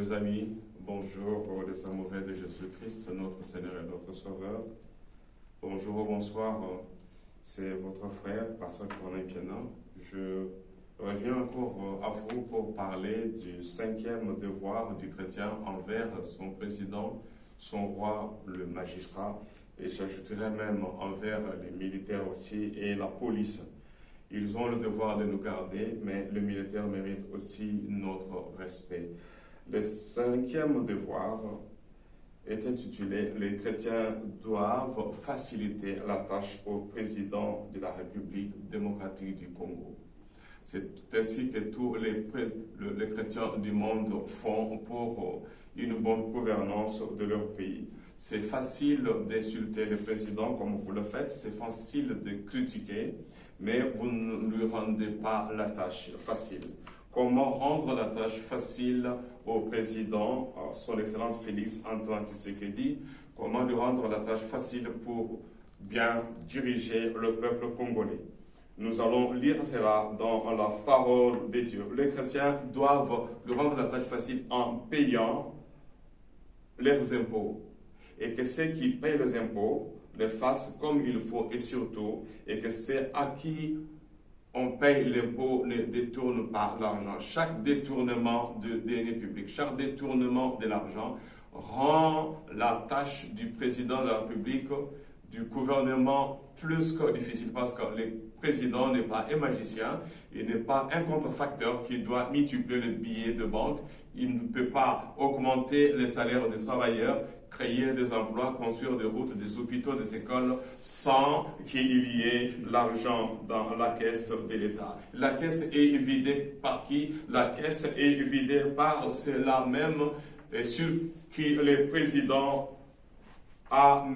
Mes amis, bonjour les amoureux de Jésus-Christ, notre Seigneur et notre Sauveur. Bonjour, bonsoir, c'est votre frère, Pasteur Corneille Pienant. Je reviens encore à vous pour parler du 5e devoir du chrétien envers son président, son roi, le magistrat, et j'ajouterai même envers les militaires aussi et la police. Ils ont le devoir de nous garder, mais le militaire mérite aussi notre respect. Le 5e devoir est intitulé « Les chrétiens doivent faciliter la tâche au président de la République démocratique du Congo ». C'est ainsi que tous les chrétiens du monde font pour une bonne gouvernance de leur pays. C'est facile d'insulter le président comme vous le faites, c'est facile de critiquer, mais vous ne lui rendez pas la tâche facile. Comment rendre la tâche facile au président, son Excellence Félix Antoine Tshisekedi, comment lui rendre la tâche facile pour bien diriger le peuple congolais. Nous allons lire cela dans la parole de Dieu. Les chrétiens doivent lui rendre la tâche facile en payant leurs impôts. Et que ceux qui payent les impôts les fassent comme il faut et surtout, et que ceux à qui on paye l'impôt ne détourne pas l'argent. Chaque détournement de deniers publics, chaque détournement de l'argent rend la tâche du président de la République, du gouvernement plus que difficile parce que le président n'est pas un magicien, il n'est pas un contrefacteur qui doit multiplier les billets de banque, il ne peut pas augmenter les salaires des travailleurs, créer des emplois, construire des routes, des hôpitaux, des écoles, sans qu'il y ait l'argent dans la caisse de l'État. La caisse est vidée par qui? La caisse est vidée par ceux-là même sur qui le président a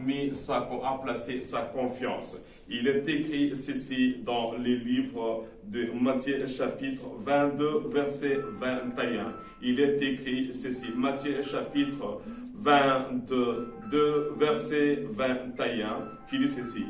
placé sa confiance. Il est écrit ceci dans les livres de Matthieu chapitre 22, verset 21. Il est écrit ceci, Matthieu chapitre 22, verset 21, qui dit ceci.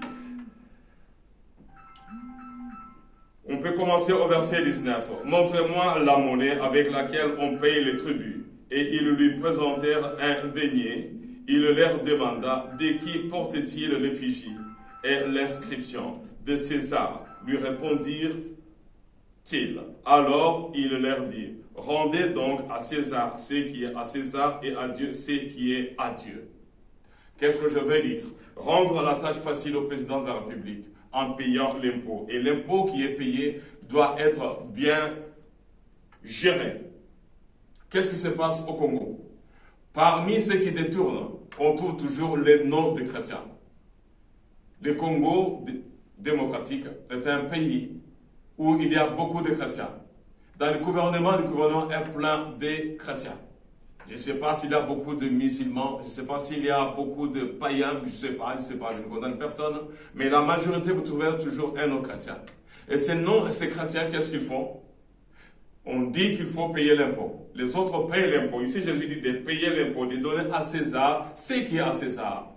On peut commencer au verset 19. « Montrez-moi la monnaie avec laquelle on paye les tributs. » Et ils lui présentèrent un denier. Il leur demanda de qui porte-t-il l'effigie et l'inscription de César. Lui répondirent-ils. Alors il leur dit, rendez donc à César ce qui est à César et à Dieu ce qui est à Dieu. Qu'est-ce que je veux dire? Rendre la tâche facile au président de la République en payant l'impôt. Et l'impôt qui est payé doit être bien géré. Qu'est-ce qui se passe au Congo? Parmi ceux qui détournent, on trouve toujours les noms des chrétiens. Le Congo démocratique est un pays où il y a beaucoup de chrétiens. Dans le gouvernement est plein de chrétiens. Je ne sais pas s'il y a beaucoup de musulmans, je ne sais pas s'il y a beaucoup de païens, je ne sais pas, je ne condamne personne, mais la majorité, vous trouvez toujours un nom chrétien. Et ces noms et ces chrétiens, qu'est-ce qu'ils font? On dit qu'il faut payer l'impôt. Les autres payent l'impôt. Ici, Jésus dit de payer l'impôt, de donner à César ce qui est à César.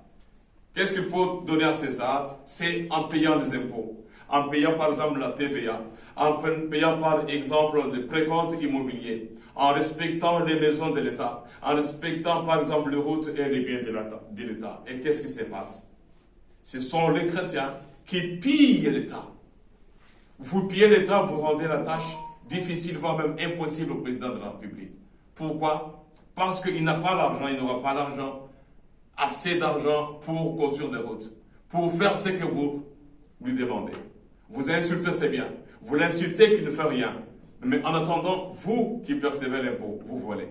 Qu'est-ce qu'il faut donner à César? C'est en payant les impôts. En payant par exemple la TVA. En payant par exemple les précomptes immobiliers. En respectant les maisons de l'État. En respectant par exemple les routes et les biens de l'État. Et qu'est-ce qui se passe? Ce sont les chrétiens qui pillent l'État. Vous pillez l'État, vous rendez la tâche difficile, voire même impossible au président de la République. Pourquoi? Parce qu'il n'a pas l'argent, il n'aura pas l'argent, assez d'argent pour construire des routes, pour faire ce que vous lui demandez. Vous insultez, c'est bien. Vous l'insultez qui ne fait rien. Mais en attendant, vous qui percevez l'impôt, vous volez.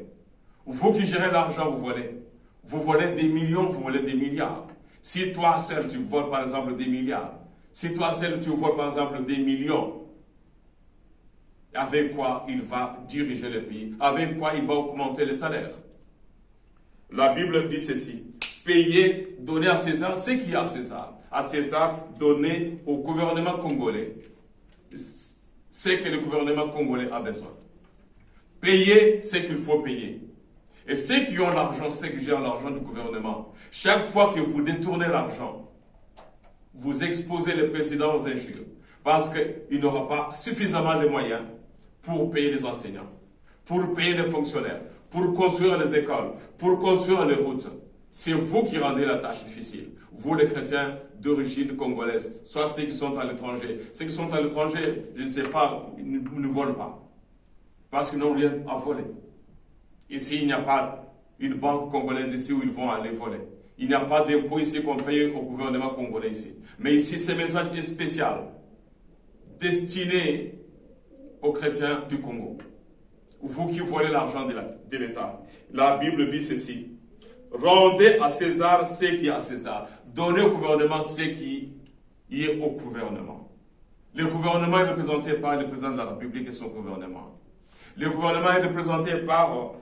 Vous qui gérez l'argent, vous volez. Vous volez des millions, vous volez des milliards. Si toi seul, tu voles par exemple des milliards, si toi seul, tu voles par exemple des millions, avec quoi il va diriger le pays, avec quoi il va augmenter les salaires. La Bible dit ceci, payer, donner à César ce qui est à César. À César, donner au gouvernement congolais ce que le gouvernement congolais a besoin. Payer ce qu'il faut payer. Et ceux qui ont l'argent, ceux qui gèrent l'argent du gouvernement, chaque fois que vous détournez l'argent, vous exposez le président aux injures. Parce qu'il n'aura pas suffisamment de moyens pour payer les enseignants, pour payer les fonctionnaires, pour construire les écoles, pour construire les routes. C'est vous qui rendez la tâche difficile. Vous, les chrétiens d'origine congolaise, soit ceux qui sont à l'étranger. Ceux qui sont à l'étranger, je ne sais pas, ils ne volent pas. Parce qu'ils n'ont rien à voler. Ici, il n'y a pas une banque congolaise ici où ils vont aller voler. Il n'y a pas d'impôt ici qu'on paye au gouvernement congolais ici. Mais ici, ce message est spécial, destiné aux chrétiens du Congo. Vous qui volez l'argent de l'État. La Bible dit ceci. Rendez à César ce qui est à César. Donnez au gouvernement ce qui est au gouvernement. Le gouvernement est représenté par le président de la République et son gouvernement. Le gouvernement est représenté par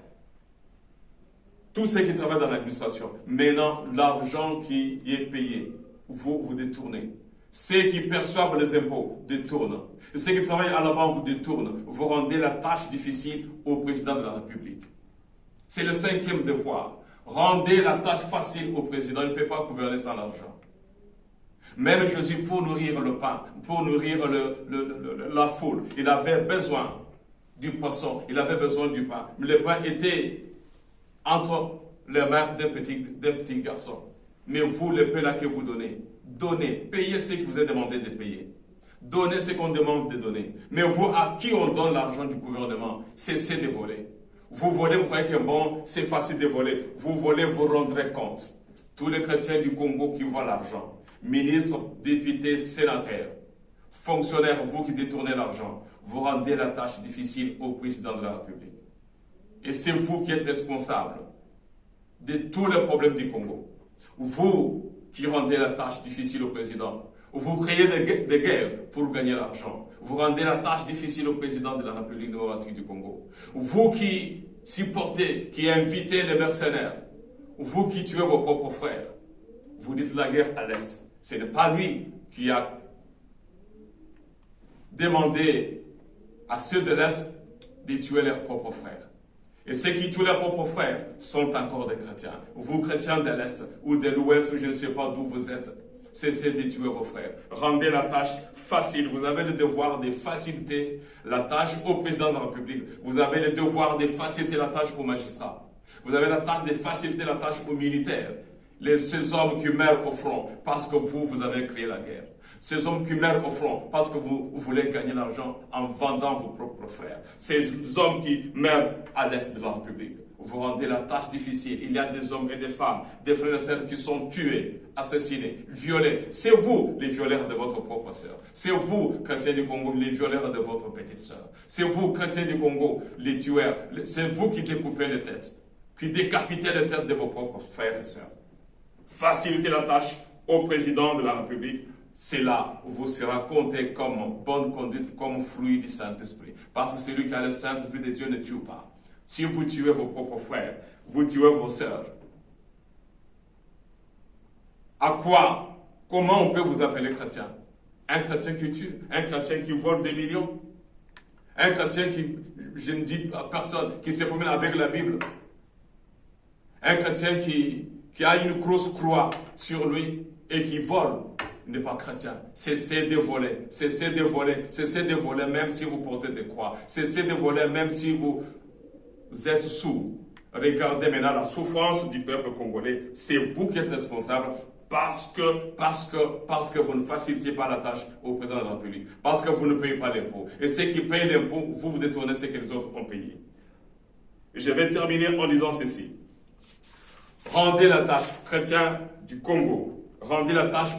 tous ceux qui travaillent dans l'administration. Maintenant, l'argent qui est payé, vous détournez. Ceux qui perçoivent les impôts détournent. Ceux qui travaillent à la banque détournent. Vous rendez la tâche difficile au président de la République. C'est le 5e devoir. Rendez la tâche facile au président. Il ne peut pas gouverner sans l'argent. Même Jésus, pour nourrir le pain, pour nourrir la foule, il avait besoin du poisson, il avait besoin du pain. Mais le pain était entre les mains d'un petit garçon. Mais vous, le pain là que vous donnez, payez ce que vous êtes demandé de payer. Donnez ce qu'on demande de donner. Mais vous, à qui on donne l'argent du gouvernement, cessez de voler. Vous volez, vous croyez que bon, c'est facile de voler. Vous volez, vous rendrez compte. Tous les chrétiens du Congo qui volent l'argent, ministres, députés, sénateurs, fonctionnaires, vous qui détournez l'argent, vous rendez la tâche difficile au président de la République. Et c'est vous qui êtes responsable de tous les problèmes du Congo. Vous qui rendez la tâche difficile au président. Vous créez des guerres pour gagner l'argent. Vous rendez la tâche difficile au président de la République démocratique du Congo. Vous qui supportez, qui invitez les mercenaires. Vous qui tuez vos propres frères. Vous dites la guerre à l'Est. Ce n'est pas lui qui a demandé à ceux de l'Est de tuer leurs propres frères. Et ceux qui tuent leurs propres frères sont encore des chrétiens. Vous, chrétiens de l'Est ou de l'Ouest, je ne sais pas d'où vous êtes, cessez de tuer vos frères. Rendez la tâche facile. Vous avez le devoir de faciliter la tâche au président de la République. Vous avez le devoir de faciliter la tâche aux magistrats. Vous avez la tâche de faciliter la tâche aux militaires. Ces hommes qui meurent au front parce que vous avez créé la guerre. Ces hommes qui meurent au front parce que vous voulez gagner l'argent en vendant vos propres frères. Ces hommes qui meurent à l'Est de la République. Vous rendez la tâche difficile. Il y a des hommes et des femmes, des frères et sœurs qui sont tués, assassinés, violés. C'est vous, les violeurs de votre propre sœur. C'est vous, chrétiens du Congo, les violeurs de votre petite sœur. C'est vous, chrétiens du Congo, les tueurs. C'est vous qui découpez les têtes, qui décapitez les têtes de vos propres frères et sœurs. Facilitez la tâche au président de la République. C'est là où vous serez compté comme bonne conduite, comme fruit du Saint-Esprit. Parce que celui qui a le Saint-Esprit de Dieu ne tue pas. Si vous tuez vos propres frères, vous tuez vos sœurs. À quoi? Comment on peut vous appeler chrétien? Un chrétien qui tue? Un chrétien qui vole des millions? Un chrétien qui, je ne dis à personne, qui se promène avec la Bible? Un chrétien qui a une grosse croix sur lui et qui vole? N'est pas chrétien. Cessez de voler. Cessez de voler. Cessez de voler même si vous portez des croix. Cessez de voler même si vous êtes sourds. Regardez maintenant la souffrance du peuple congolais. C'est vous qui êtes responsable parce que vous ne facilitez pas la tâche au président de la République. Parce que vous ne payez pas l'impôt. Et ceux qui payent l'impôt, vous détournez ce que les autres ont payé. Je vais terminer en disant ceci. Rendez la tâche chrétien du Congo. Rendez la tâche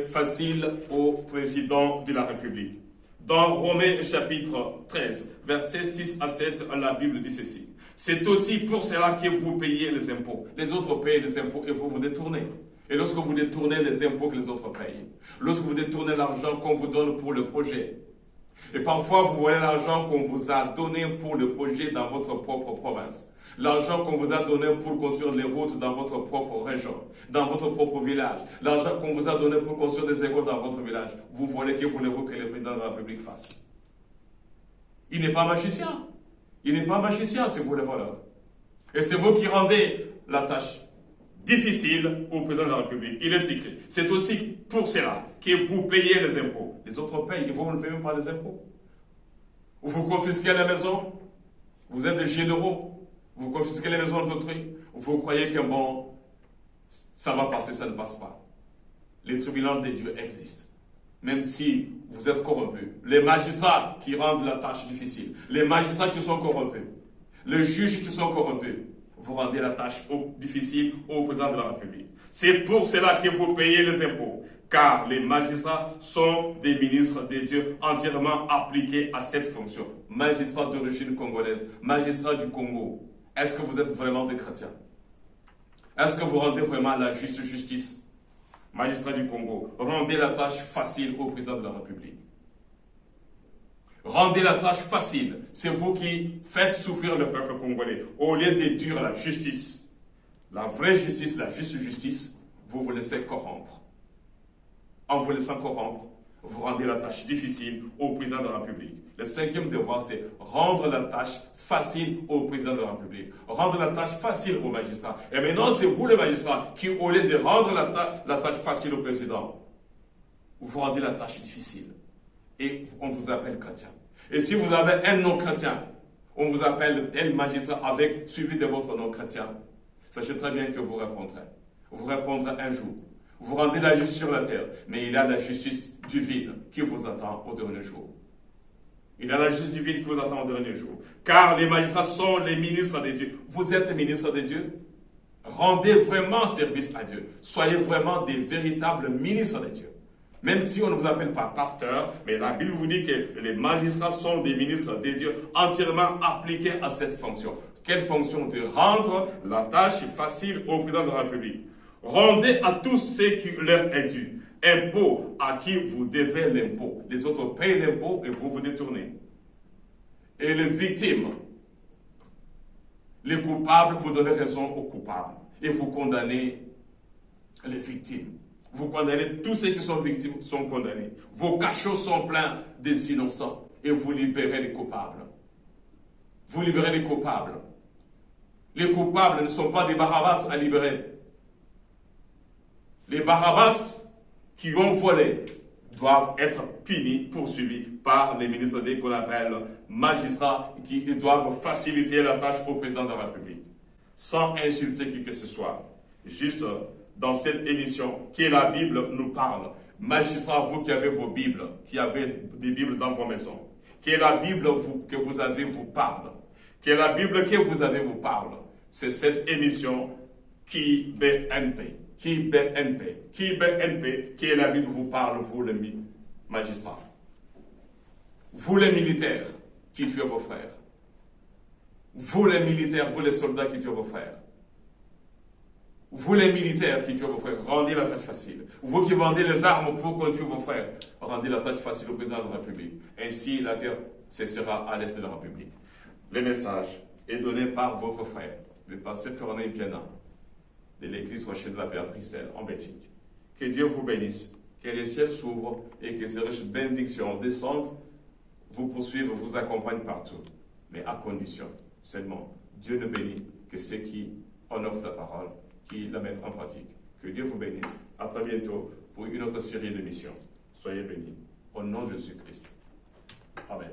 facile au président de la République. Dans Romains chapitre 13, versets 6 à 7, la Bible dit ceci. C'est aussi pour cela que vous payez les impôts. Les autres payent les impôts et vous vous détournez. Et lorsque vous détournez les impôts que les autres payent, lorsque vous détournez l'argent qu'on vous donne pour le projet, et parfois vous voyez l'argent qu'on vous a donné pour le projet dans votre propre province, l'argent qu'on vous a donné pour construire les routes dans votre propre région, dans votre propre village, l'argent qu'on vous a donné pour construire des écoles dans votre village, vous voulez que voulez-vous que le président de la République fasse? Il n'est pas magicien. Il n'est pas magicien, c'est vous les voleurs. Et c'est vous qui rendez la tâche difficile au président de la République. Il est écrit. C'est aussi pour cela que vous payez les impôts. Les autres payent, et vous ne payez même pas les impôts. Vous confisquez la maison, vous êtes des généraux. Vous confisquez les maisons d'autrui. Vous croyez que bon, ça va passer, ça ne passe pas. Les tribunaux de Dieu existent. Même si vous êtes corrompus. Les magistrats qui rendent la tâche difficile. Les magistrats qui sont corrompus. Les juges qui sont corrompus. Vous rendez la tâche difficile au président de la République. C'est pour cela que vous payez les impôts. Car les magistrats sont des ministres de Dieu entièrement appliqués à cette fonction. Magistrats d'origine congolaise, magistrats du Congo. Est-ce que vous êtes vraiment des chrétiens? Est-ce que vous rendez vraiment la juste justice? Magistrats du Congo, rendez la tâche facile au président de la République. Rendez la tâche facile. C'est vous qui faites souffrir le peuple congolais. Au lieu d'éduire la justice, la vraie justice, la juste justice, vous vous laissez corrompre. En vous laissant corrompre, vous rendez la tâche difficile au président de la République. Le cinquième devoir, c'est rendre la tâche facile au président de la République. Rendre la tâche facile aux magistrats. Et maintenant, c'est vous les magistrats qui, au lieu de rendre la tâche facile au président, vous rendez la tâche difficile. Et on vous appelle chrétien. Et si vous avez un nom chrétien, on vous appelle tel magistrat avec suivi de votre nom chrétien, sachez très bien que vous répondrez. Vous répondrez un jour. Vous rendez la justice sur la terre, mais il y a la justice divine qui vous attend au dernier jour. Il y a la justice divine qui vous attend au dernier jour. Car les magistrats sont les ministres de Dieu. Vous êtes ministres de Dieu. Rendez vraiment service à Dieu. Soyez vraiment des véritables ministres de Dieu. Même si on ne vous appelle pas pasteur, mais la Bible vous dit que les magistrats sont des ministres de Dieu entièrement appliqués à cette fonction. Quelle fonction? De rendre la tâche facile au président de la République. Rendez à tous ceux qui leur est dû. Impôt à qui vous devez l'impôt. Les autres payent l'impôt et vous vous détournez. Et les victimes, les coupables, vous donnez raison aux coupables. Et vous condamnez les victimes. Vous condamnez tous ceux qui sont victimes, sont condamnés. Vos cachots sont pleins des innocents. Et vous libérez les coupables. Vous libérez les coupables. Les coupables ne sont pas des Barabbas à libérer. Les Barabbas qui ont volé doivent être punis, poursuivis par les ministres qu'on appelle magistrats qui doivent faciliter la tâche au président de la République. Sans insulter qui que ce soit. Juste dans cette émission, que la Bible nous parle. Magistrats, vous qui avez vos Bibles, qui avez des Bibles dans vos maisons. Que la Bible que vous avez vous parle. Que la Bible que vous avez vous parle. C'est cette émission qui BNP. Qui BNP, que la Bible vous parle, vous les magistrats. Vous les militaires qui tuez vos frères. Vous les militaires, vous les soldats qui tuez vos frères. Vous les militaires qui tuez vos frères, rendez la tâche facile. Vous qui vendez les armes pour qu'on tue vos frères, rendez la tâche facile au président de la République. Ainsi, la guerre cessera à l'est de la République. Le message est donné par votre frère, le pasteur Corneille Piana, de l'église Rocher de la Paix à Bruxelles, en Belgique. Que Dieu vous bénisse, que les ciels s'ouvrent et que ces riches bénédictions descendent, vous poursuivent, vous accompagnent partout. Mais à condition, seulement, Dieu ne bénit que ceux qui honorent sa parole, qui la mettent en pratique. Que Dieu vous bénisse. À très bientôt pour une autre série d'émissions. Soyez bénis. Au nom de Jésus-Christ. Amen.